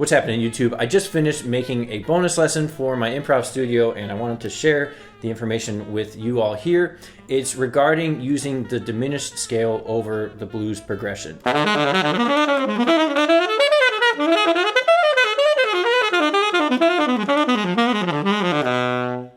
what's happening YouTube? I just finished making a bonus lesson for my improv studio and I wanted to share the information with you all here. It's regarding using the diminished scale over the blues progression.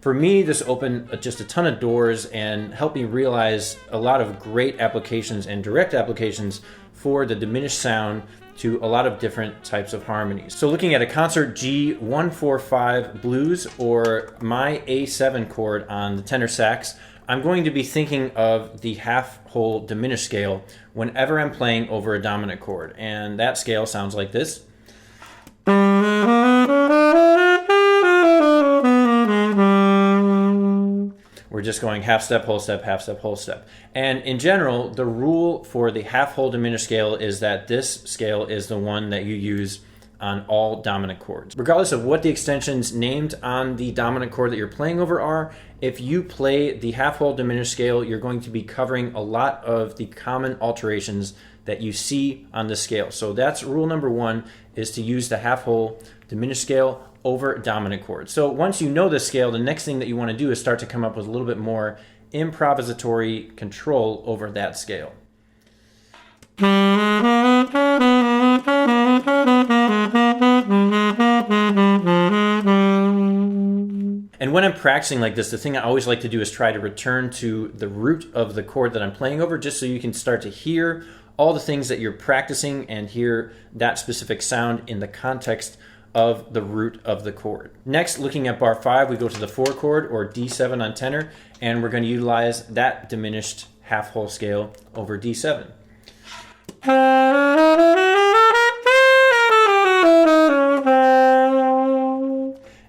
For me, this opened just a ton of doors and helped me realize a lot of great applications and direct applications for the diminished sound to a lot of different types of harmonies. So looking at a concert G145 blues or my A7 chord on the tenor sax, I'm going to be thinking of the half-whole diminished scale whenever I'm playing over a dominant chord. And that scale sounds like this. We're just going half step, whole step, half step, whole step. And in general, the rule for the half-whole diminished scale is that this scale is the one that you use on all dominant chords. Regardless of what the extensions named on the dominant chord that you're playing over are, if you play the half-whole diminished scale, you're going to be covering a lot of the common alterations that you see on the scale. So that's rule number one, is to use the half-whole diminished scale over dominant chords. So once you know the scale, the next thing that you want to do is start to come up with a little bit more improvisatory control over that scale. And when I'm practicing like this, the thing I always like to do is try to return to the root of the chord that I'm playing over, just so you can start to hear all the things that you're practicing and hear that specific sound in the context of the root of the chord. Next, looking at bar 5, we go to the 4 chord or D7 on tenor, and we're going to utilize that diminished half-whole scale over D7.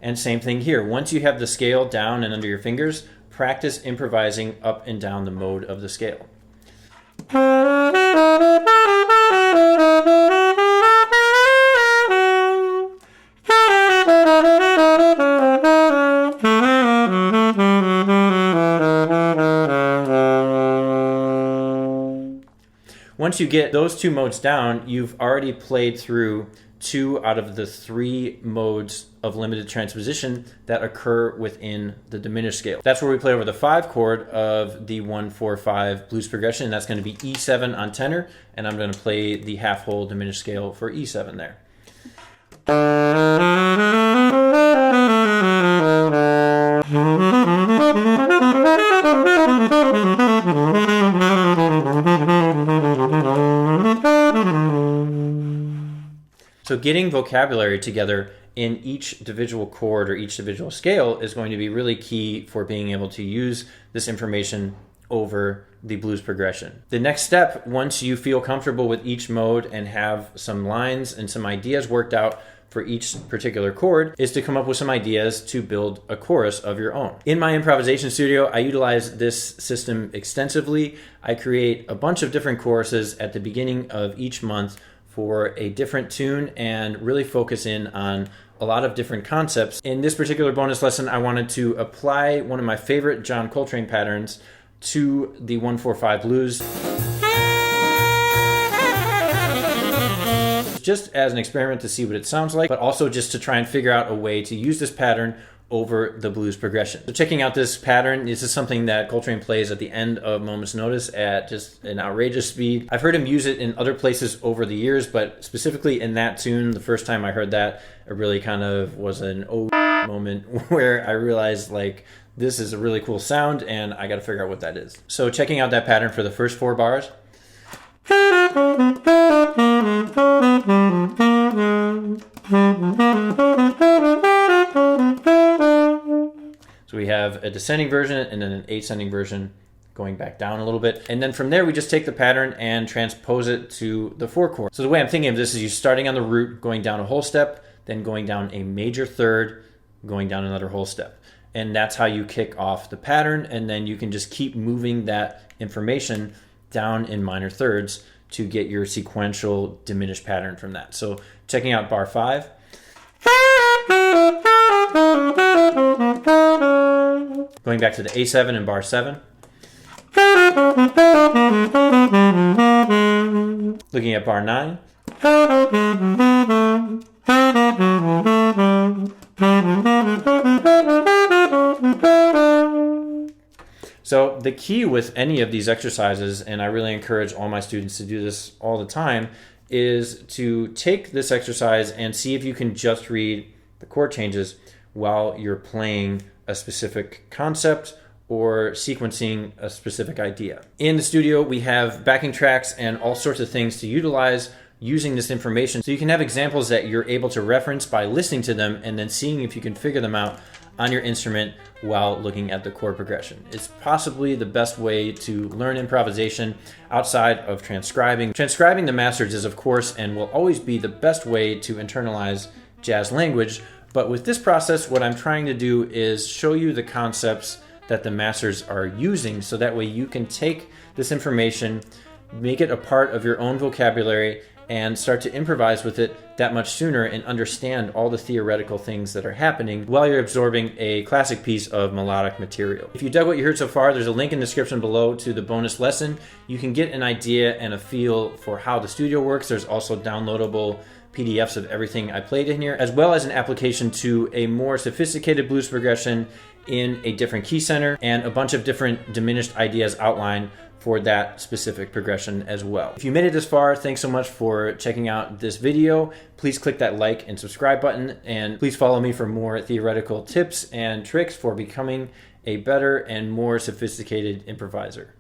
And same thing here. Once you have the scale down and under your fingers, practice improvising up and down the mode of the scale. Once you get those two modes down, you've already played through 2 out of the 3 modes of limited transposition that occur within the diminished scale. That's where we play over the 5 chord of the 1-4-5 blues progression. That's going to be E7 on tenor, and I'm going to play the half-whole diminished scale for E7 there. So getting vocabulary together in each individual chord or each individual scale is going to be really key for being able to use this information over the blues progression. The next step, once you feel comfortable with each mode and have some lines and some ideas worked out for each particular chord, is to come up with some ideas to build a chorus of your own. In my improvisation studio, I utilize this system extensively. I create a bunch of different choruses at the beginning of each month for a different tune and really focus in on a lot of different concepts. In this particular bonus lesson, I wanted to apply one of my favorite John Coltrane patterns to the 1-4-5 blues, just as an experiment to see what it sounds like, but also just to try and figure out a way to use this pattern over the blues progression. So checking out this pattern, this is something that Coltrane plays at the end of Moment's Notice at just an outrageous speed. I've heard him use it in other places over the years, but specifically in that tune, the first time I heard that, it really kind of was an oh moment where I realized, like, this is a really cool sound and I got to figure out what that is. So checking out that pattern for the first 4 bars. So we have a descending version and then an ascending version going back down a little bit. And then from there, we just take the pattern and transpose it to the 4 chord. So the way I'm thinking of this is you starting on the root, going down a whole step, then going down a major third, going down another whole step. And that's how you kick off the pattern. And then you can just keep moving that information down in minor thirds to get your sequential diminished pattern from that. So checking out bar 5. Going back to the A7 in bar 7. Looking at bar 9. the key with any of these exercises, and I really encourage all my students to do this all the time, is to take this exercise and see if you can just read the chord changes while you're playing a specific concept or sequencing a specific idea. In the studio, we have backing tracks and all sorts of things to utilize using this information. So you can have examples that you're able to reference by listening to them and then seeing if you can figure them out on your instrument while looking at the chord progression. It's possibly the best way to learn improvisation outside of transcribing. Transcribing the masters is, of course, and will always be the best way to internalize jazz language. But with this process, what I'm trying to do is show you the concepts that the masters are using, so that way you can take this information, make it a part of your own vocabulary, and start to improvise with it that much sooner and understand all the theoretical things that are happening while you're absorbing a classic piece of melodic material. If you dug what you heard so far, there's a link in the description below to the bonus lesson. You can get an idea and a feel for how the studio works. There's also downloadable PDFs of everything I played in here, as well as an application to a more sophisticated blues progression in a different key center, and a bunch of different diminished ideas outlined for that specific progression as well. If you made it this far, thanks so much for checking out this video. Please click that like and subscribe button, and please follow me for more theoretical tips and tricks for becoming a better and more sophisticated improviser.